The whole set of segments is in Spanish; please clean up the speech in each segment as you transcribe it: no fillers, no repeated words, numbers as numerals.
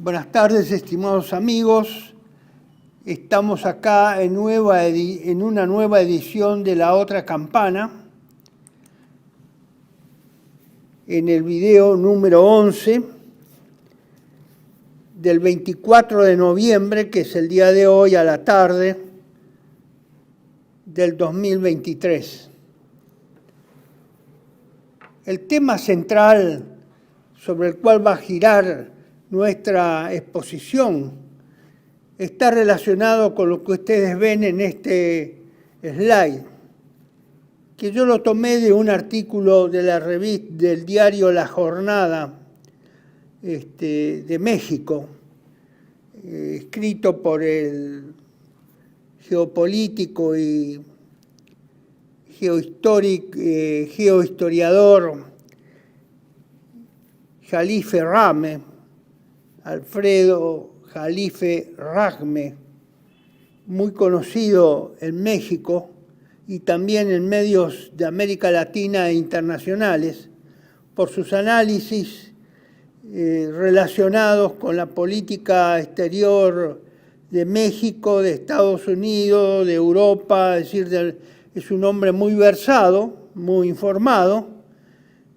Buenas tardes, estimados amigos. Estamos acá en una nueva edición de La Otra Campana, en el video número 11 del 24 de noviembre, que es el día de hoy a la tarde del 2023. El tema central sobre el cual va a girar nuestra exposición está relacionado con lo que ustedes ven en este slide, que yo lo tomé de un artículo de la revista del diario La Jornada de México, escrito por el geopolítico y geohistoriador Jalife Rame, Alfredo Jalife Ragme, muy conocido en México y también en medios de América Latina e internacionales, por sus análisis relacionados con la política exterior de México, de Estados Unidos, de Europa, es decir, es un hombre muy versado, muy informado.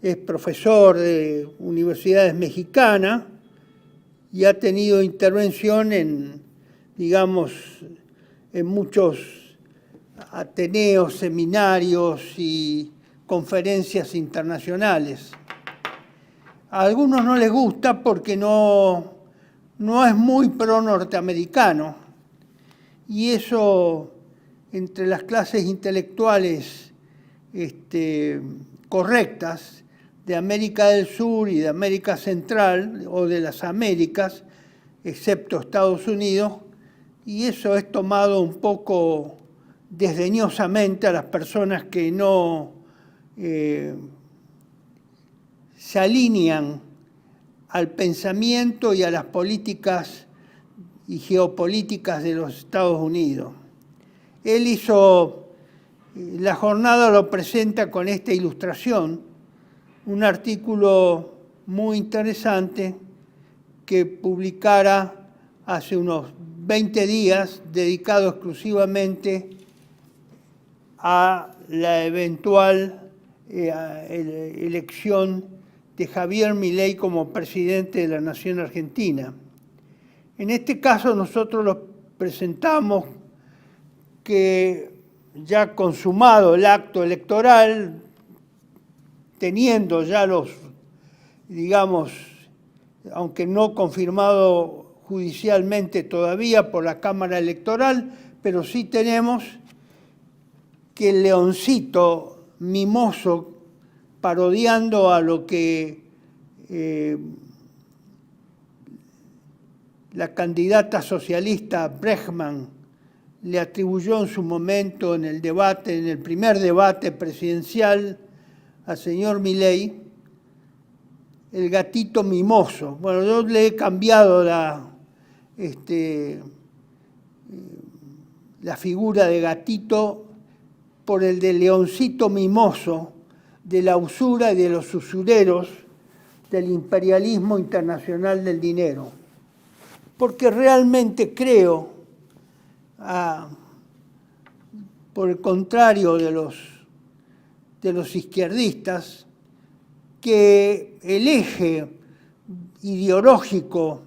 Es profesor de universidades mexicanas y ha tenido intervención en muchos ateneos, seminarios y conferencias internacionales. A algunos no les gusta porque no es muy pro-norteamericano, y eso entre las clases intelectuales correctas de América del Sur y de América Central, o de las Américas, excepto Estados Unidos, y eso es tomado un poco desdeñosamente a las personas que no se alinean al pensamiento y a las políticas y geopolíticas de los Estados Unidos. Él La Jornada lo presenta con esta ilustración, un artículo muy interesante que publicara hace unos 20 días, dedicado exclusivamente a la eventual elección de Javier Milei como presidente de la Nación Argentina. En este caso nosotros lo presentamos que ya consumado el acto electoral, teniendo ya aunque no confirmado judicialmente todavía por la Cámara Electoral, pero sí tenemos que el leoncito mimoso, parodiando a lo que la candidata socialista Bregman le atribuyó en su momento en el primer debate presidencial al señor Milei, el gatito mimoso. Bueno, yo le he cambiado la figura de gatito por el de leoncito mimoso, de la usura y de los usureros del imperialismo internacional del dinero. Porque realmente creo, por el contrario de los izquierdistas, que el eje ideológico,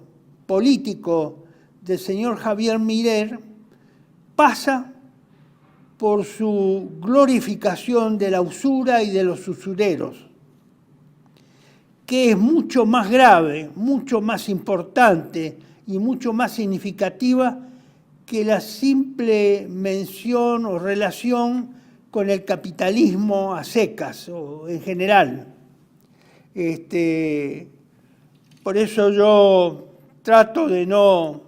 político del señor Javier Milei pasa por su glorificación de la usura y de los usureros, que es mucho más grave, mucho más importante y mucho más significativa que la simple mención o relación con el capitalismo a secas o en general. Por eso yo trato de no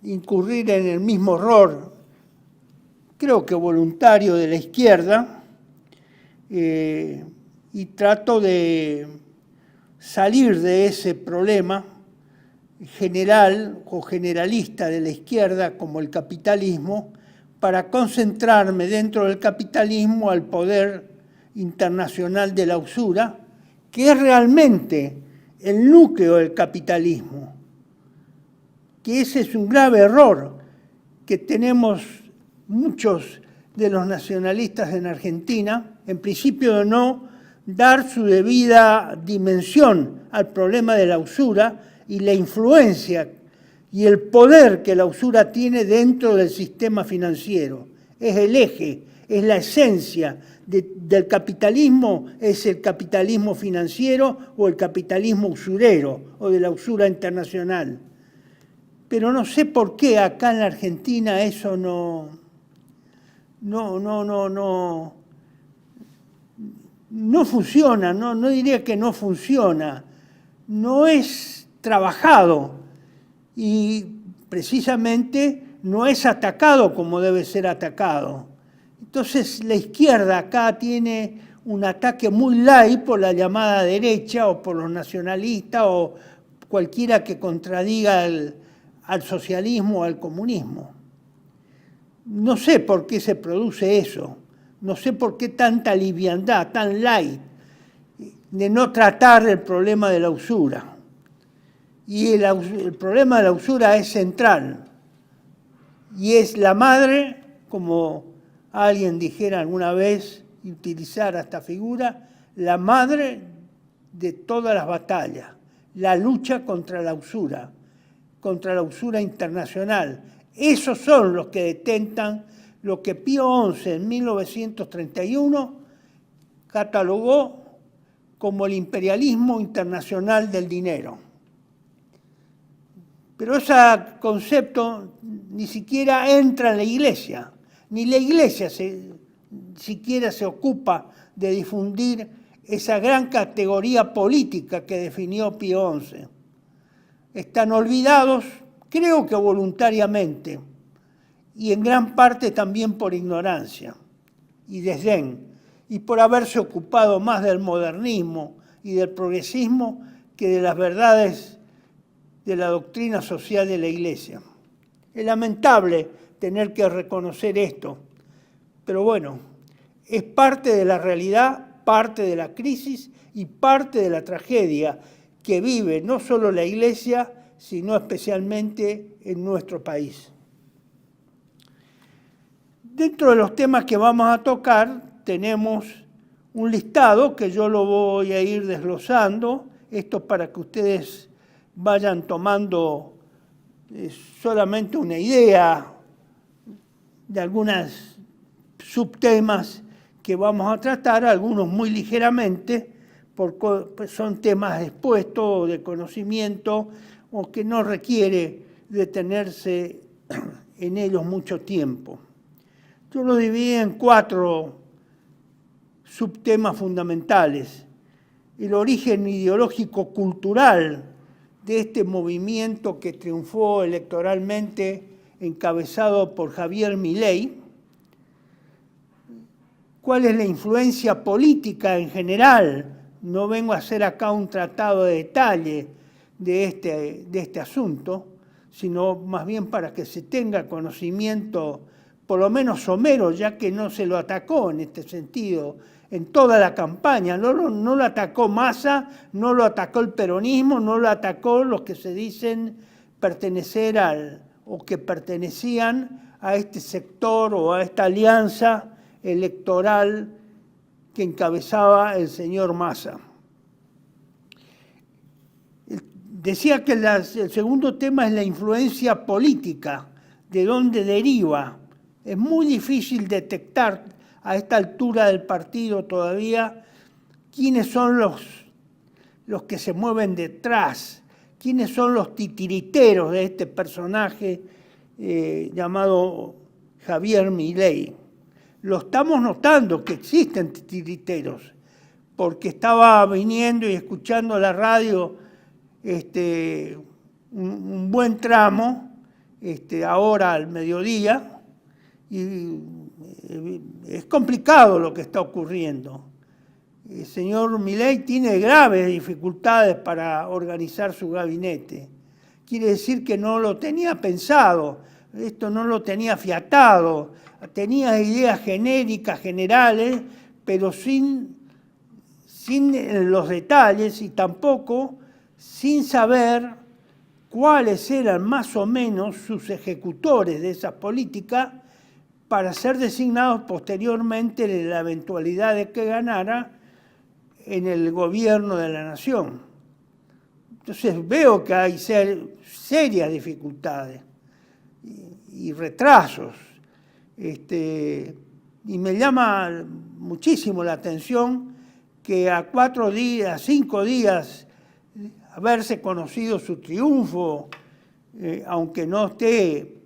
incurrir en el mismo error, creo que voluntario, de la izquierda, y trato de salir de ese problema general o generalista de la izquierda como el capitalismo, para concentrarme dentro del capitalismo al poder internacional de la usura que es realmente el núcleo del capitalismo, que ese es un grave error que tenemos muchos de los nacionalistas en Argentina, en principio de no dar su debida dimensión al problema de la usura y la influencia y el poder que la usura tiene dentro del sistema financiero. Es el eje, es la esencia del capitalismo, es el capitalismo financiero o el capitalismo usurero o de la usura internacional. Pero no sé por qué acá en la Argentina eso no funciona, no diría que no funciona, no es trabajado y precisamente no es atacado como debe ser atacado. Entonces la izquierda acá tiene un ataque muy light por la llamada derecha o por los nacionalistas o cualquiera que contradiga al socialismo o al comunismo. No sé por qué se produce eso, no sé por qué tanta liviandad, tan light, de no tratar el problema de la usura. Y el problema de la usura es central, y es la madre, como alguien dijera alguna vez, y utilizara esta figura, la madre de todas las batallas, la lucha contra la usura internacional. Esos son los que detentan lo que Pío XI en 1931 catalogó como el imperialismo internacional del dinero. Pero ese concepto ni siquiera entra en la Iglesia, ni la Iglesia siquiera se ocupa de difundir esa gran categoría política que definió Pío XI. Están olvidados, creo que voluntariamente, y en gran parte también por ignorancia y desdén, y por haberse ocupado más del modernismo y del progresismo que de las verdades de la doctrina social de la Iglesia. Es lamentable tener que reconocer esto, pero bueno, es parte de la realidad, parte de la crisis y parte de la tragedia que vive no solo la Iglesia, sino especialmente en nuestro país. Dentro de los temas que vamos a tocar, tenemos un listado que yo lo voy a ir desglosando, esto para que ustedes vayan tomando solamente una idea de algunos subtemas que vamos a tratar, algunos muy ligeramente, porque son temas expuestos de conocimiento o que no requiere detenerse en ellos mucho tiempo. Yo lo dividí en 4 subtemas fundamentales. El origen ideológico-cultural de este movimiento que triunfó electoralmente encabezado por Javier Milei. ¿Cuál es la influencia política en general? No vengo a hacer acá un tratado de detalle de este asunto, sino más bien para que se tenga conocimiento, por lo menos somero, ya que no se lo atacó en este sentido en toda la campaña. No lo atacó Massa, no lo atacó el peronismo, no lo atacó los que se dicen pertenecer o que pertenecían a este sector o a esta alianza electoral que encabezaba el señor Massa. Decía que el segundo tema es la influencia política, de dónde deriva. Es muy difícil detectar a esta altura del partido todavía quiénes son los que se mueven detrás, quiénes son los titiriteros de este personaje llamado Javier Milei. Lo estamos notando que existen titiriteros, porque estaba viniendo y escuchando la radio un buen tramo, ahora al mediodía, y es complicado lo que está ocurriendo. El señor Milei tiene graves dificultades para organizar su gabinete. Quiere decir que no lo tenía pensado, esto no lo tenía fiatado, tenía ideas genéricas, generales, pero sin sin los detalles y tampoco sin saber cuáles eran más o menos sus ejecutores de esas políticas para ser designados posteriormente en la eventualidad de que ganara en el gobierno de la nación. Entonces veo que hay serias dificultades y retrasos. Y me llama muchísimo la atención que a 4 días, 5 días, haberse conocido su triunfo, aunque no esté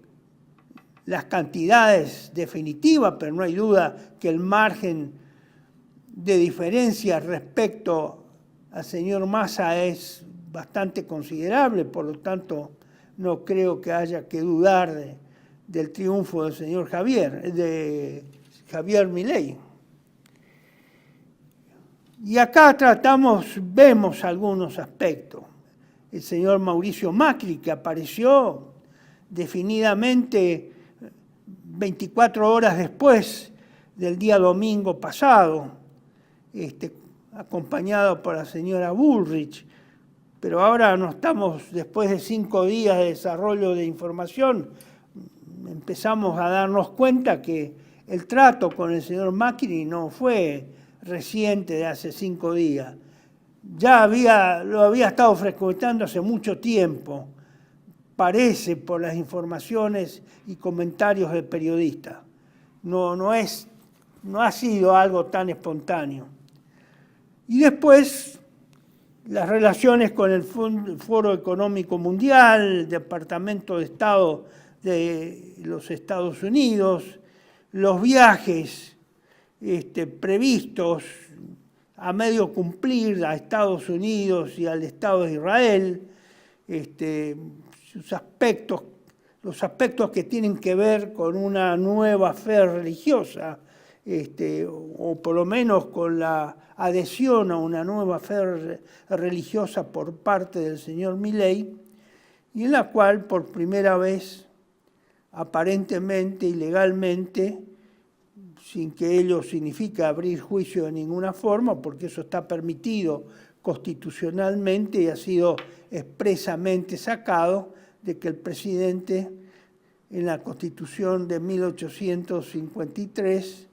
las cantidades definitivas, pero no hay duda que el margen de diferencia respecto al señor Massa es bastante considerable, por lo tanto no creo que haya que dudar del triunfo del señor Javier Milei. Y acá vemos algunos aspectos. El señor Mauricio Macri, que apareció definidamente 24 horas después del día domingo pasado, acompañado por la señora Bullrich, pero ahora no estamos, después de 5 días de desarrollo de información, empezamos a darnos cuenta que el trato con el señor Macri no fue reciente, de hace 5 días. Ya lo había estado frecuentando hace mucho tiempo, parece, por las informaciones y comentarios del periodista. No ha sido algo tan espontáneo. Y después, las relaciones con el Foro Económico Mundial, el Departamento de Estado de los Estados Unidos, los viajes previstos a medio cumplir a Estados Unidos y al Estado de Israel, los aspectos que tienen que ver con una nueva fe religiosa, o por lo menos con la adhesión a una nueva fe religiosa por parte del señor Milei, y en la cual por primera vez, aparentemente y legalmente, sin que ello signifique abrir juicio de ninguna forma, porque eso está permitido constitucionalmente y ha sido expresamente sacado, de que el presidente en la Constitución de 1853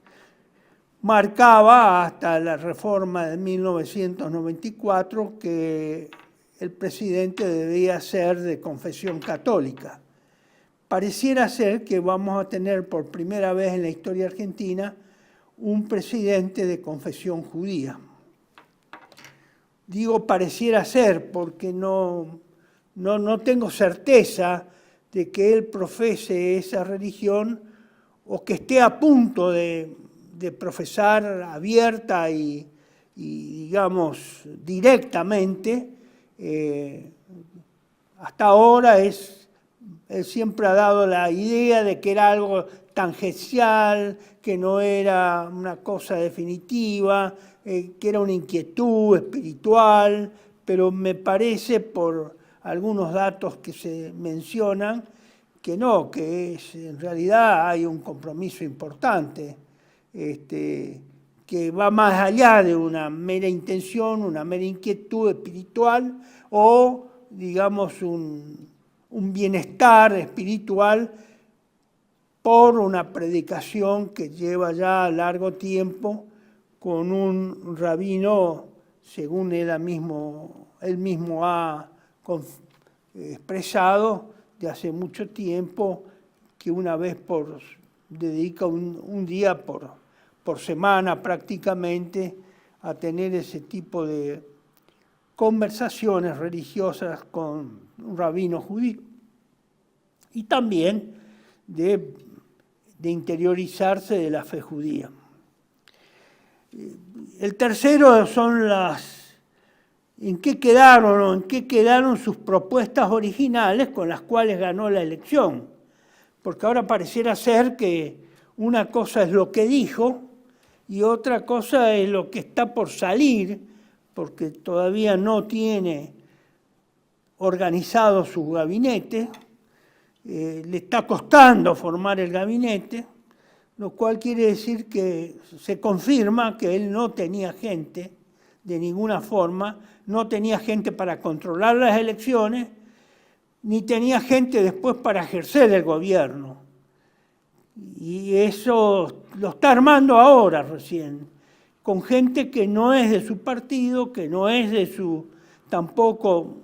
marcaba hasta la reforma de 1994 que el presidente debía ser de confesión católica. Pareciera ser que vamos a tener por primera vez en la historia argentina un presidente de confesión judía. Digo pareciera ser porque no tengo certeza de que él profese esa religión o que esté a punto de profesar abierta y digamos, directamente. Hasta ahora él siempre ha dado la idea de que era algo tangencial, que no era una cosa definitiva, que era una inquietud espiritual, pero me parece por algunos datos que se mencionan que no, que en realidad hay un compromiso importante, que va más allá de una mera intención, una mera inquietud espiritual o, digamos, un bienestar espiritual por una predicación que lleva ya largo tiempo con un rabino, según él mismo ha expresado de hace mucho tiempo, que una vez dedica un día por semana prácticamente a tener ese tipo de conversaciones religiosas con un rabino judío y también de interiorizarse de la fe judía. El tercero son en qué quedaron sus propuestas originales con las cuales ganó la elección. Porque ahora pareciera ser que una cosa es lo que dijo y otra cosa es lo que está por salir, porque todavía no tiene organizado su gabinete, le está costando formar el gabinete, lo cual quiere decir que se confirma que él no tenía gente de ninguna forma, no tenía gente para controlar las elecciones, ni tenía gente después para ejercer el gobierno. Y eso lo está armando ahora recién, con gente que no es de su partido, que no es de su... tampoco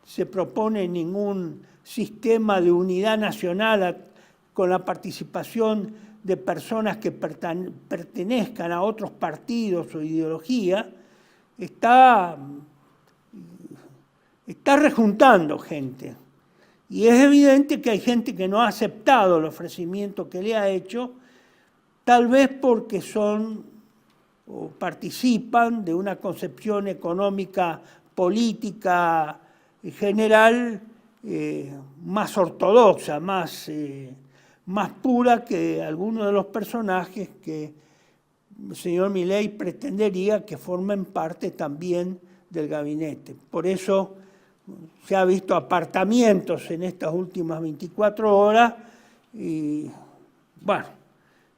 se propone ningún sistema de unidad nacional con la participación de personas que pertenezcan a otros partidos o ideología, está rejuntando gente. Y es evidente que hay gente que no ha aceptado el ofrecimiento que le ha hecho, tal vez porque son o participan de una concepción económica, política general más ortodoxa, más pura que algunos de los personajes que el señor Milei pretendería que formen parte también del gabinete. Por eso se ha visto apartamientos en estas últimas 24 horas y, bueno,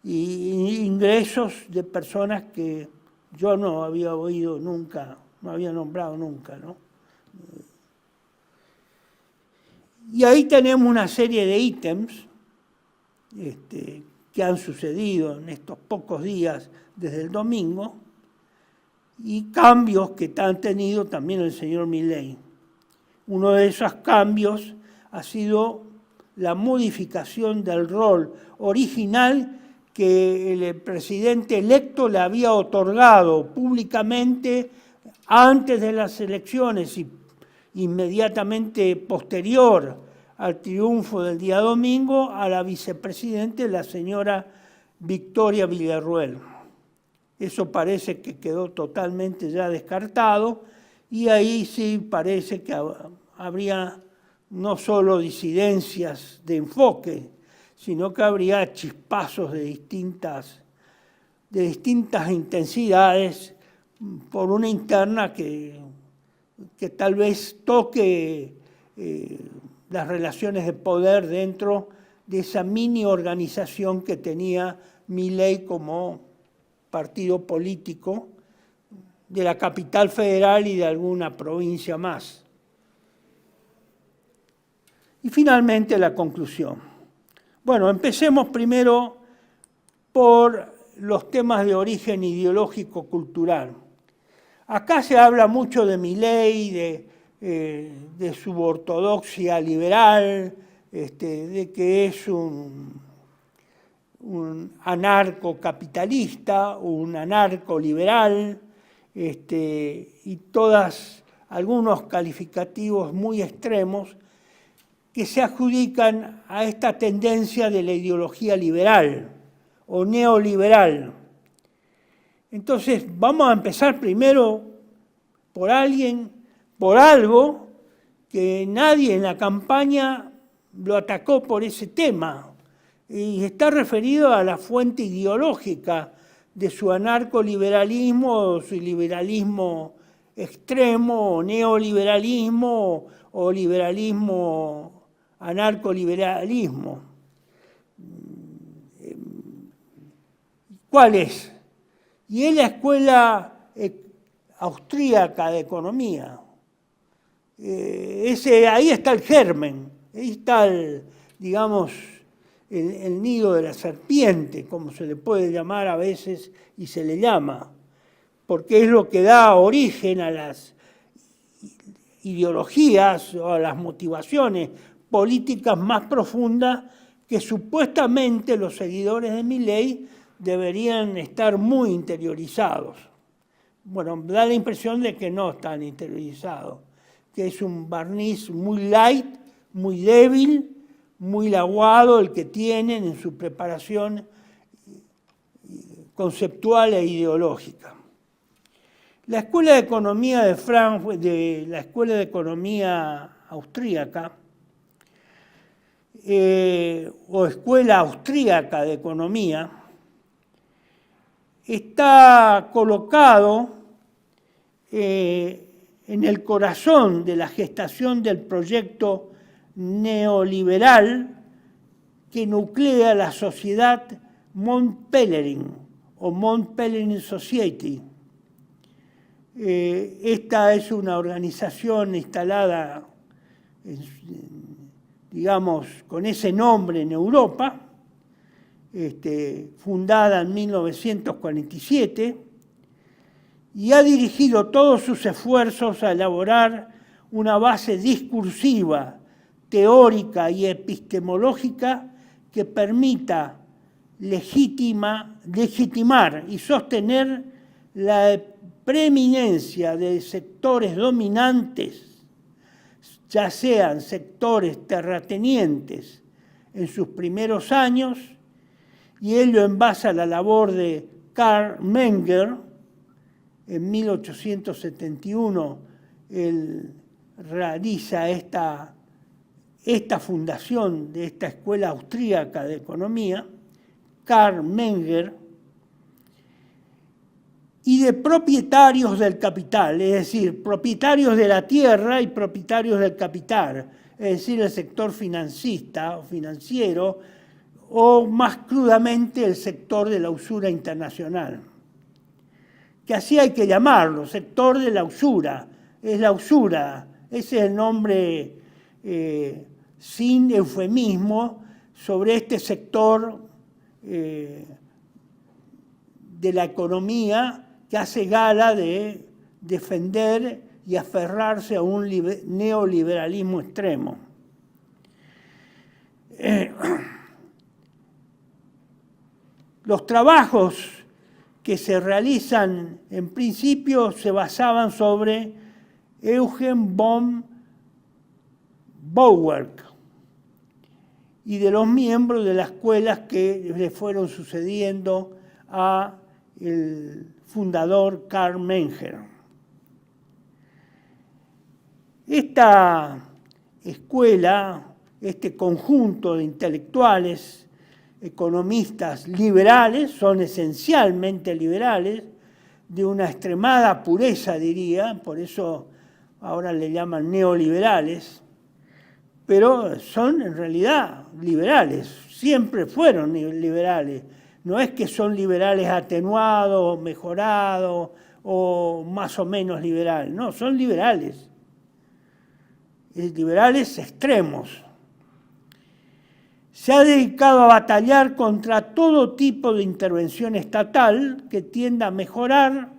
y ingresos de personas que yo no había oído nunca, no había nombrado nunca, ¿no? Y ahí tenemos una serie de ítems que han sucedido en estos pocos días desde el domingo y cambios que han tenido también el señor Milei. Uno de esos cambios ha sido la modificación del rol original que el presidente electo le había otorgado públicamente antes de las elecciones y inmediatamente posterior al triunfo del día domingo a la vicepresidenta, la señora Victoria Villarruel. Eso parece que quedó totalmente ya descartado y ahí sí parece que habría no solo disidencias de enfoque, sino que habría chispazos de distintas intensidades por una interna que tal vez toque las relaciones de poder dentro de esa mini organización que tenía Milei como partido político de la capital federal y de alguna provincia más. Y finalmente la conclusión. Bueno, empecemos primero por los temas de origen ideológico-cultural. Acá se habla mucho de Milei, de su ortodoxia liberal, de que es un anarcocapitalista, un anarcoliberal, y algunos calificativos muy extremos que se adjudican a esta tendencia de la ideología liberal o neoliberal. Entonces, vamos a empezar primero por algo que nadie en la campaña lo atacó por ese tema, y está referido a la fuente ideológica de su anarcoliberalismo, o su liberalismo extremo, o neoliberalismo, o liberalismo, anarcoliberalismo. ¿Cuál es? Y es la escuela austríaca de economía. Ahí está el germen, ahí está el nido de la serpiente, como se le puede llamar a veces y se le llama, porque es lo que da origen a las ideologías o a las motivaciones políticas más profundas que supuestamente los seguidores de Milei deberían estar muy interiorizados. Bueno, da la impresión de que no están interiorizados, que es un barniz muy light, muy débil, muy laguado el que tienen en su preparación conceptual e ideológica. La Escuela de Economía de Frankfurt, la Escuela de Economía austríaca, o Escuela Austríaca de Economía, está colocado en el corazón de la gestación del proyecto neoliberal que nuclea la sociedad Mont Pelerin o Mont Pelerin Society. Esta es una organización instalada, digamos, con ese nombre en Europa, fundada en 1947, y ha dirigido todos sus esfuerzos a elaborar una base discursiva, teórica y epistemológica que permita legitimar y sostener la preeminencia de sectores dominantes, ya sean sectores terratenientes en sus primeros años, y ello en base a la labor de Carl Menger. En 1871 él realiza esta fundación de esta escuela austríaca de economía, Carl Menger, y de propietarios del capital, es decir, propietarios de la tierra y propietarios del capital, es decir, el sector financista o financiero, o más crudamente el sector de la usura internacional. Que así hay que llamarlo, sector de la usura, es la usura, ese es el nombre sin eufemismo sobre este sector de la economía que hace gala de defender y aferrarse a un neoliberalismo extremo. Los trabajos que se realizan en principio se basaban sobre Eugen von Bauwerk y de los miembros de las escuelas que le fueron sucediendo a el fundador Carl Menger. Esta escuela, este conjunto de intelectuales, economistas liberales, son esencialmente liberales, de una extremada pureza, diría, por eso ahora le llaman neoliberales, pero son en realidad liberales, siempre fueron liberales. No es que son liberales atenuados, mejorados o más o menos liberales, no, son liberales. Liberales extremos. Se ha dedicado a batallar contra todo tipo de intervención estatal que tienda a mejorar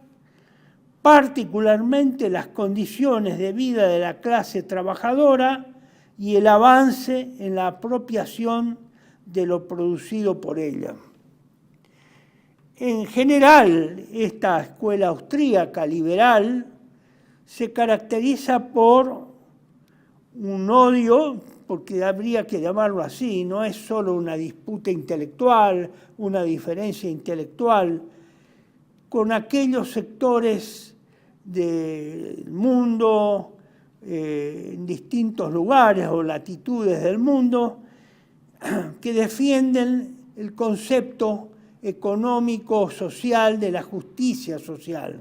particularmente las condiciones de vida de la clase trabajadora y el avance en la apropiación de lo producido por ella. En general, esta escuela austríaca liberal se caracteriza por un odio, porque habría que llamarlo así, no es solo una disputa intelectual, una diferencia intelectual, con aquellos sectores del mundo, en distintos lugares o latitudes del mundo, que defienden el concepto económico social de la justicia social.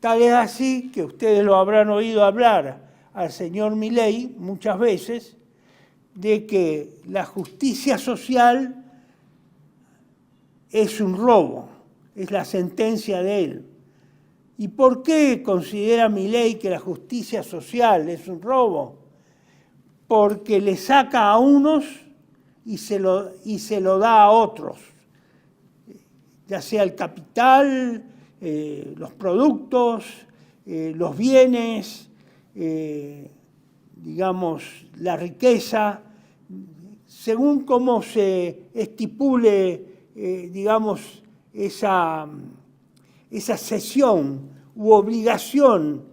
Tal es así que ustedes lo habrán oído hablar al señor Milei muchas veces de que la justicia social es un robo, es la sentencia de él. ¿Y por qué considera Milei que la justicia social es un robo? Porque le saca a unos y se lo da a otros, ya sea el capital, los productos, los bienes, digamos, la riqueza, según cómo se estipule, digamos, esa cesión u obligación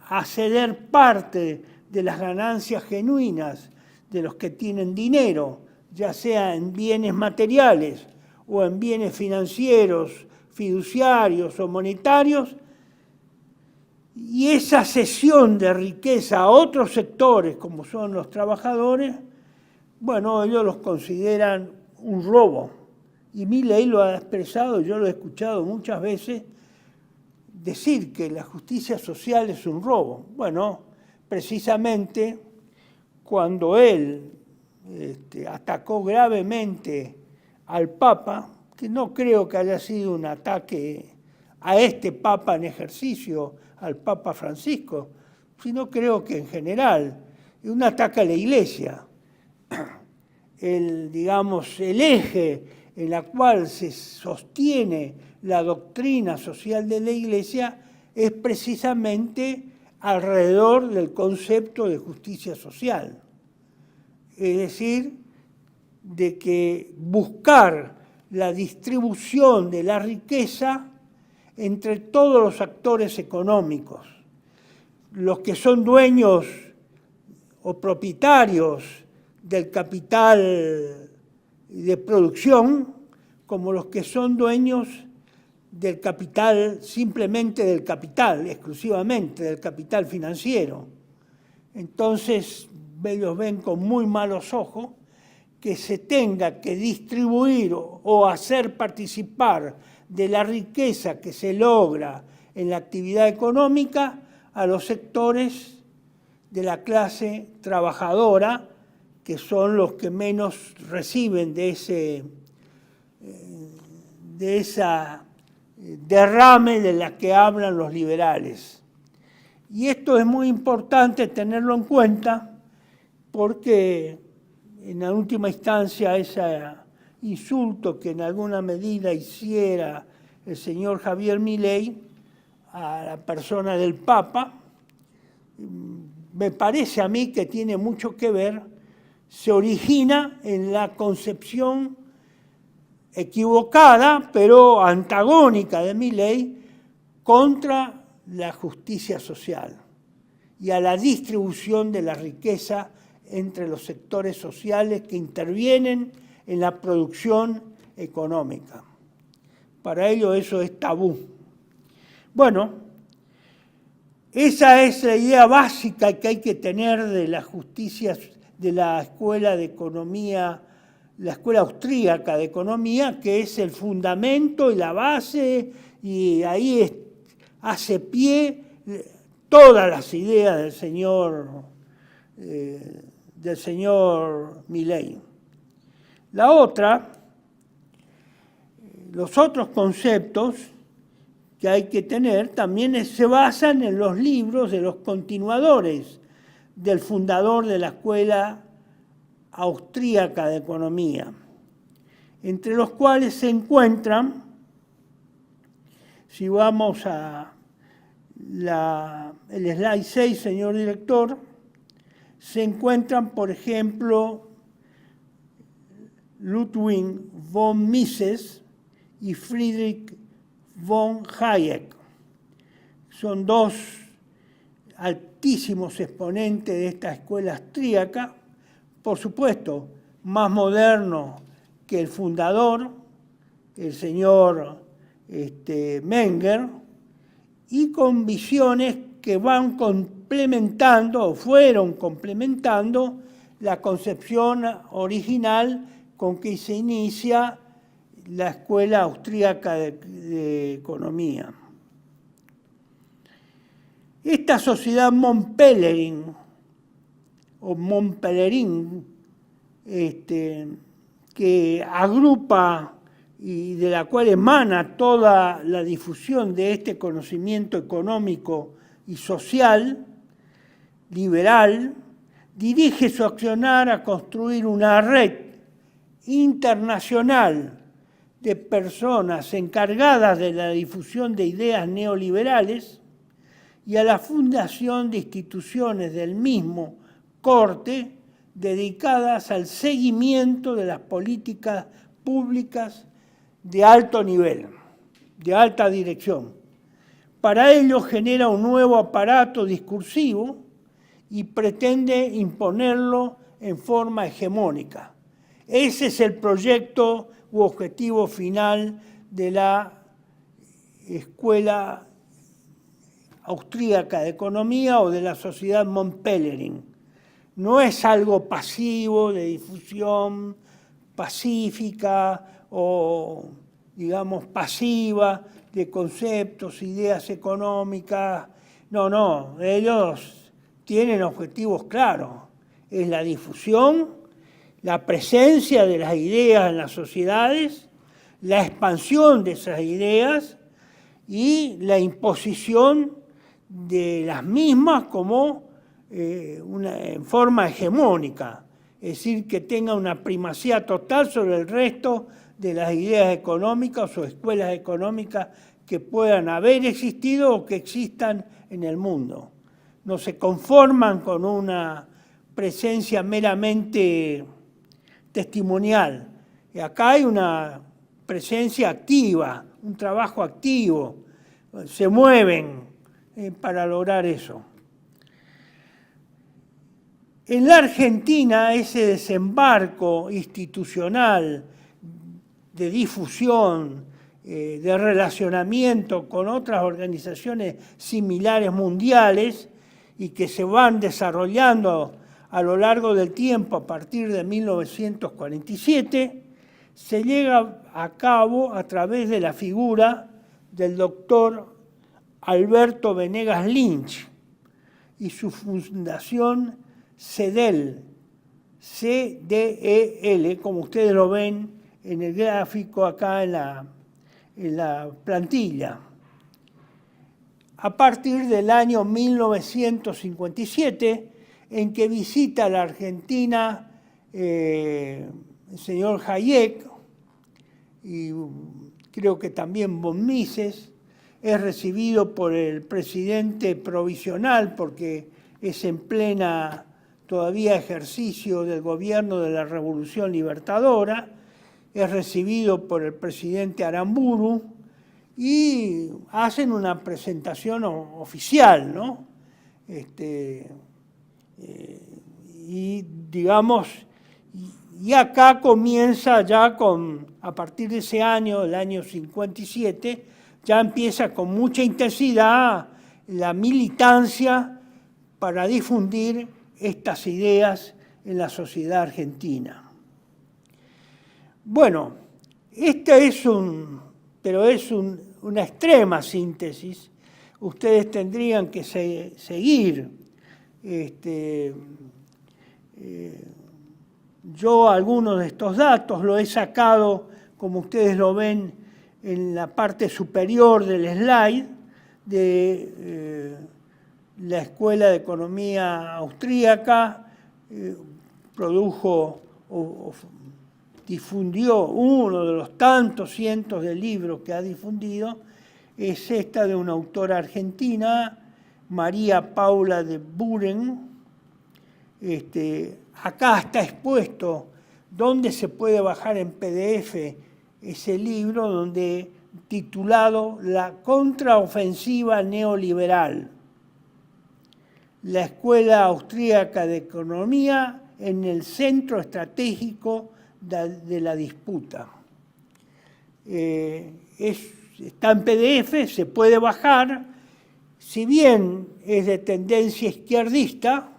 a ceder parte de las ganancias genuinas de los que tienen dinero, ya sea en bienes materiales o en bienes financieros, fiduciarios o monetarios, y esa cesión de riqueza a otros sectores, como son los trabajadores, bueno, ellos los consideran un robo. Y Milei lo ha expresado, yo lo he escuchado muchas veces, decir que la justicia social es un robo. Bueno, precisamente cuando él atacó gravemente al Papa, que no creo que haya sido un ataque a este Papa en ejercicio, al Papa Francisco, sino creo que en general es un ataque a la Iglesia. Digamos, el eje en el cual se sostiene la doctrina social de la Iglesia es precisamente alrededor del concepto de justicia social. Es decir, de que buscar la distribución de la riqueza entre todos los actores económicos, los que son dueños o propietarios del capital de producción, como los que son dueños del capital, simplemente del capital, exclusivamente del capital financiero. Entonces, ellos ven con muy malos ojos que se tenga que distribuir o hacer participar de la riqueza que se logra en la actividad económica a los sectores de la clase trabajadora, que son los que menos reciben de esa derrame de la que hablan los liberales. Y esto es muy importante tenerlo en cuenta porque en la última instancia ese insulto que en alguna medida hiciera el señor Javier Milei a la persona del Papa, me parece a mí que tiene mucho que ver, se origina en la concepción equivocada, pero antagónica de Milei contra la justicia social y a la distribución de la riqueza entre los sectores sociales que intervienen en la producción económica. Para ello eso es tabú. Bueno, esa es la idea básica que hay que tener de la justicia, de la escuela de economía, la escuela austríaca de economía, que es el fundamento y la base, y ahí hace pie todas las ideas del señor Milei. La otra, los otros conceptos que hay que tener también se basan en los libros de los continuadores del fundador de la Escuela Austríaca de Economía, entre los cuales se encuentran, si vamos a el slide 6, señor director, se encuentran, por ejemplo, Ludwig von Mises y Friedrich von Hayek. Son dos altísimos exponentes de esta escuela austríaca, por supuesto, más moderno que el fundador, el señor Menger, y con visiones que van complementando o fueron complementando la concepción original con que se inicia la Escuela Austríaca de Economía. Esta sociedad Montpellerin, o Montpellerin, que agrupa y de la cual emana toda la difusión de este conocimiento económico y social, liberal, dirige su accionar a construir una red internacional de personas encargadas de la difusión de ideas neoliberales y a la fundación de instituciones del mismo corte dedicadas al seguimiento de las políticas públicas de alto nivel, de alta dirección. Para ello genera un nuevo aparato discursivo y pretende imponerlo en forma hegemónica. Ese es el proyecto u objetivo final de la Escuela Austríaca de Economía o de la Sociedad Montpellerin. No es algo pasivo, de difusión pacífica o, digamos, pasiva de conceptos, ideas económicas. No, ellos tienen objetivos claros. Es la difusión, la presencia de las ideas en las sociedades, la expansión de esas ideas y la imposición de las mismas como en forma hegemónica, es decir, que tenga una primacía total sobre el resto de las ideas económicas o escuelas económicas que puedan haber existido o que existan en el mundo. No se conforman con una presencia meramente testimonial. Y acá hay una presencia activa, un trabajo activo, se mueven para lograr eso. En la Argentina, ese desembarco institucional de difusión, de relacionamiento con otras organizaciones similares mundiales y que se van desarrollando a lo largo del tiempo a partir de 1947, se llega a cabo a través de la figura del doctor Alberto Venegas Lynch y su fundación CEDEL, C-D-E-L, como ustedes lo ven en el gráfico acá en la plantilla. A partir del año 1957, en que visita la Argentina el señor Hayek y creo que también von Mises, es recibido por el presidente provisional porque es en plena todavía ejercicio del gobierno de la Revolución Libertadora, es recibido por el presidente Aramburu y hacen una presentación oficial, ¿no? Y digamos, y acá comienza ya a partir de ese año, el año 57, ya empieza con mucha intensidad la militancia para difundir estas ideas en la sociedad argentina. Bueno, esta es una extrema síntesis. Ustedes tendrían que seguir. Yo algunos de estos datos los he sacado, como ustedes lo ven, en la parte superior del slide de la Escuela de Economía Austríaca, produjo o difundió uno de los tantos cientos de libros que ha difundido, es esta de una autora argentina, María Paula de Buren. Acá está expuesto donde se puede bajar en PDF ese libro titulado La contraofensiva neoliberal, la Escuela Austríaca de Economía en el centro estratégico de la disputa. Está en PDF, se puede bajar, si bien es de tendencia izquierdista,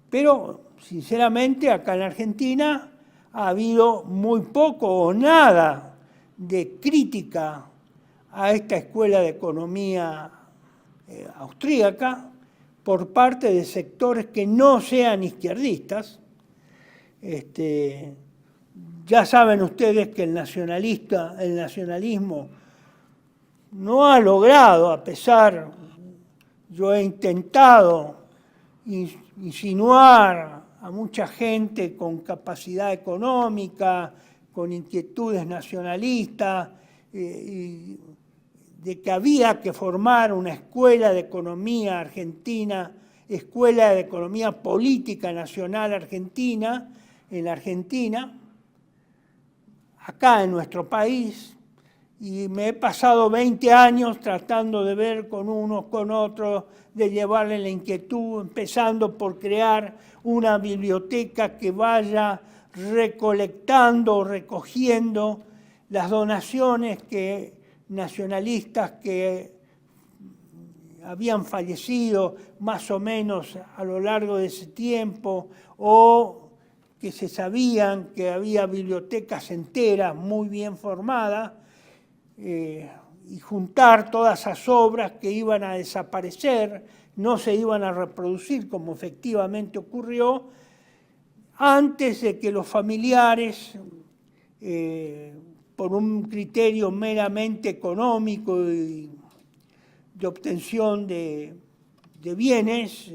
pero sinceramente acá en Argentina ha habido muy poco o nada de crítica a esta escuela de economía austríaca por parte de sectores que no sean izquierdistas. Ya saben ustedes que el nacionalismo no ha logrado, a pesar, yo he intentado insinuar a mucha gente con capacidad económica, con inquietudes nacionalistas, de que había que formar una escuela de economía argentina, escuela de economía política nacional argentina, en la Argentina, acá en nuestro país, y me he pasado 20 años tratando de ver con unos, con otros, de llevarle la inquietud, empezando por crear una biblioteca que vaya recolectando, recogiendo las donaciones nacionalistas que habían fallecido más o menos a lo largo de ese tiempo, o que se sabían que había bibliotecas enteras muy bien formadas, y juntar todas esas obras que iban a desaparecer, no se iban a reproducir como efectivamente ocurrió, antes de que los familiares por un criterio meramente económico y de obtención de bienes,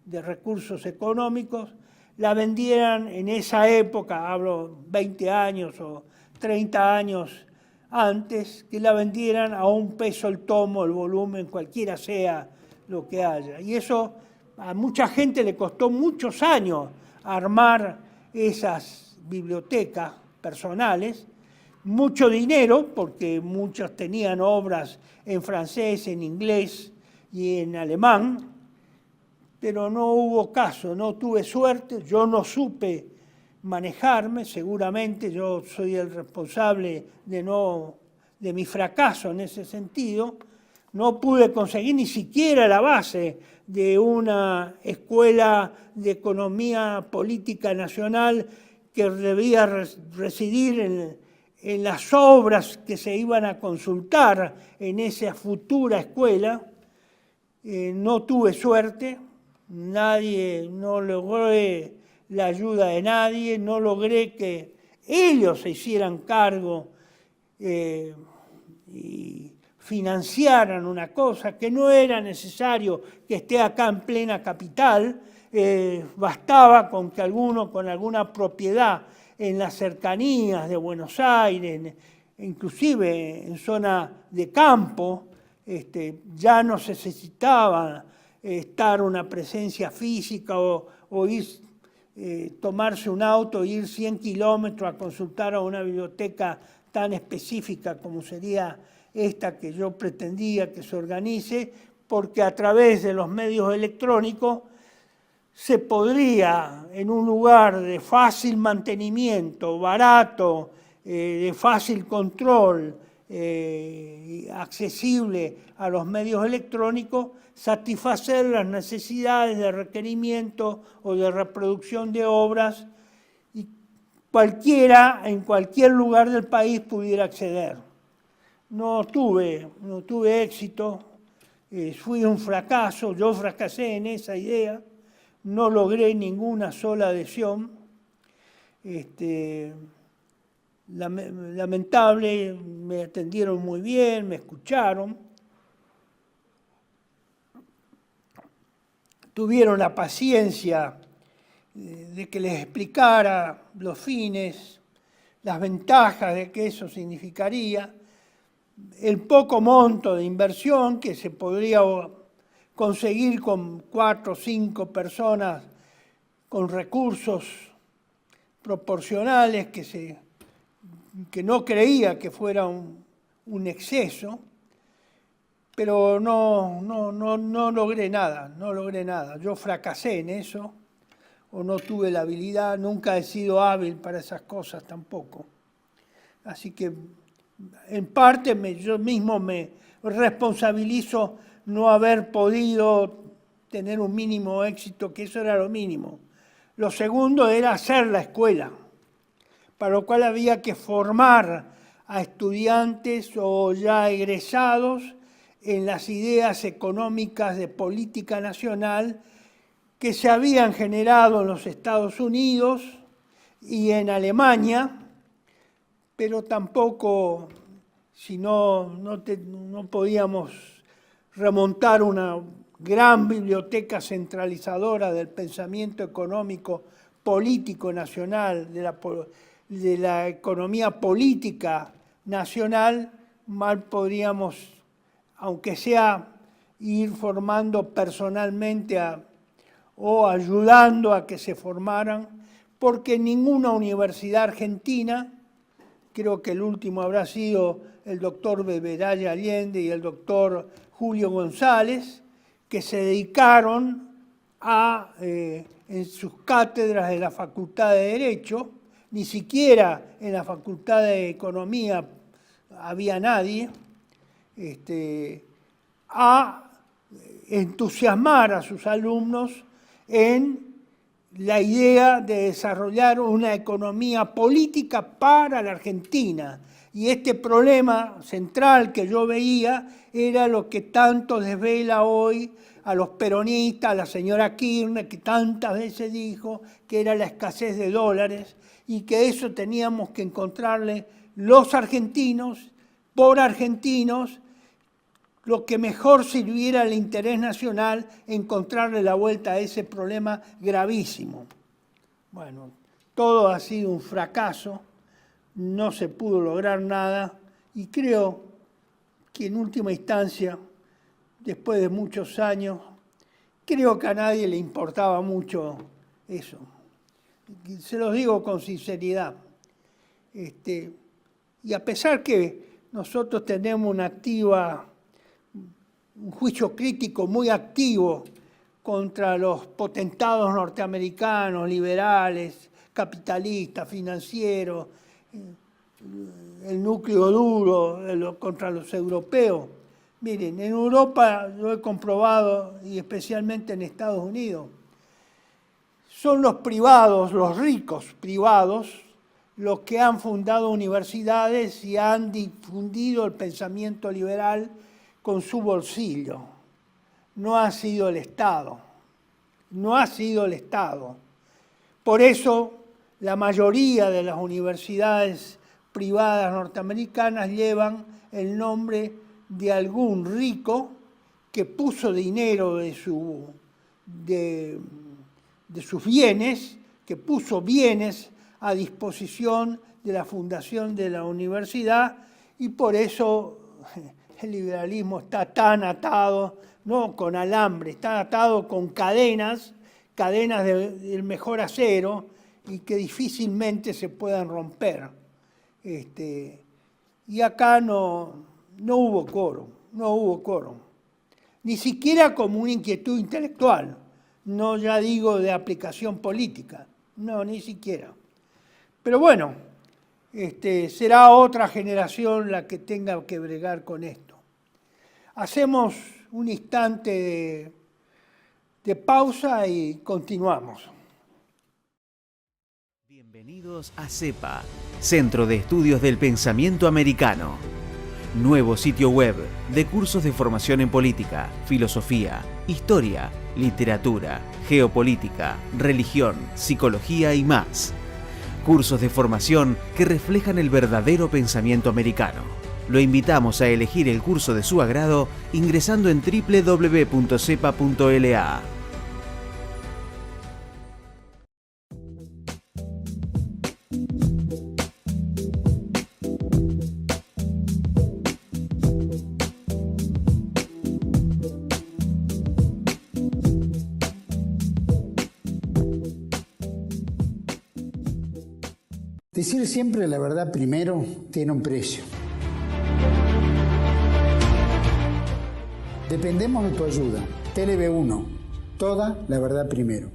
de recursos económicos, la vendieran en esa época, hablo 20 años o 30 años antes, que la vendieran a $1 el tomo, el volumen, cualquiera sea lo que haya. Y eso a mucha gente le costó muchos años armar esas bibliotecas personales, mucho dinero, porque muchos tenían obras en francés, en inglés y en alemán, pero no hubo caso, no tuve suerte, yo no supe manejarme, seguramente yo soy el responsable de mi fracaso en ese sentido. No pude conseguir ni siquiera la base de una escuela de economía política nacional que debía residir en las obras que se iban a consultar en esa futura escuela. No tuve suerte, no logré la ayuda de nadie, no logré que ellos se hicieran cargo y financiaran una cosa que no era necesario que esté acá en plena capital, bastaba con que alguno con alguna propiedad en las cercanías de Buenos Aires, inclusive en zona de campo, ya no se necesitaba estar una presencia física o ir, tomarse un auto e ir 100 kilómetros a consultar a una biblioteca tan específica como sería esta que yo pretendía que se organice, porque a través de los medios electrónicos se podría, en un lugar de fácil mantenimiento, barato, de fácil control, accesible a los medios electrónicos, satisfacer las necesidades de requerimiento o de reproducción de obras y cualquiera, en cualquier lugar del país pudiera acceder. No tuve éxito, fui un fracaso, yo fracasé en esa idea, no logré ninguna sola adhesión. Lamentable, me atendieron muy bien, me escucharon, tuvieron la paciencia de que les explicara los fines, las ventajas de que eso significaría, el poco monto de inversión que se podría conseguir con 4 o 5 personas con recursos proporcionales que no creía que fuera un exceso, pero no logré nada. Yo fracasé en eso, o no tuve la habilidad, nunca he sido hábil para esas cosas tampoco. Así que, en parte, yo mismo me responsabilizo no haber podido tener un mínimo éxito, que eso era lo mínimo. Lo segundo era hacer la escuela, para lo cual había que formar a estudiantes o ya egresados en las ideas económicas de política nacional que se habían generado en los Estados Unidos y en Alemania, pero tampoco, si no podíamos remontar una gran biblioteca centralizadora del pensamiento económico político nacional, de la economía política nacional, mal podríamos, aunque sea ir formando personalmente o ayudando a que se formaran, porque ninguna universidad argentina, creo que el último habrá sido el doctor Beberaya Allende y el doctor Julio González, que se dedicaron en sus cátedras de la Facultad de Derecho, ni siquiera en la Facultad de Economía había nadie, a entusiasmar a sus alumnos en la idea de desarrollar una economía política para la Argentina. Y este problema central que yo veía era lo que tanto desvela hoy a los peronistas, a la señora Kirchner, que tantas veces dijo que era la escasez de dólares y que eso teníamos que encontrarle los argentinos, por argentinos, lo que mejor sirviera al interés nacional, encontrarle la vuelta a ese problema gravísimo. Bueno, todo ha sido un fracaso, no se pudo lograr nada y creo que en última instancia, después de muchos años, creo que a nadie le importaba mucho eso. Se los digo con sinceridad. Y a pesar que nosotros tenemos un juicio crítico muy activo contra los potentados norteamericanos, liberales, capitalistas, financieros, el núcleo duro contra los europeos. Miren, en Europa lo he comprobado, y especialmente en Estados Unidos, son los privados, los ricos privados, los que han fundado universidades y han difundido el pensamiento liberal con su bolsillo. No ha sido el Estado. No ha sido el Estado. Por eso, la mayoría de las universidades privadas norteamericanas llevan el nombre de algún rico que puso dinero de sus bienes, que puso bienes a disposición de la fundación de la universidad, y por eso el liberalismo está tan atado, no con alambre, está atado con cadenas del mejor acero y que difícilmente se puedan romper. Y acá no hubo quórum, ni siquiera como una inquietud intelectual, no ya digo de aplicación política, no, ni siquiera. Pero bueno, será otra generación la que tenga que bregar con esto. Hacemos un instante de pausa y continuamos. Bienvenidos a CEPA, Centro de Estudios del Pensamiento Americano. Nuevo sitio web de cursos de formación en política, filosofía, historia, literatura, geopolítica, religión, psicología y más. Cursos de formación que reflejan el verdadero pensamiento americano. Lo invitamos a elegir el curso de su agrado ingresando en www.cepa.la. Decir siempre la verdad primero tiene un precio. Dependemos de tu ayuda. TLB1, toda la verdad primero.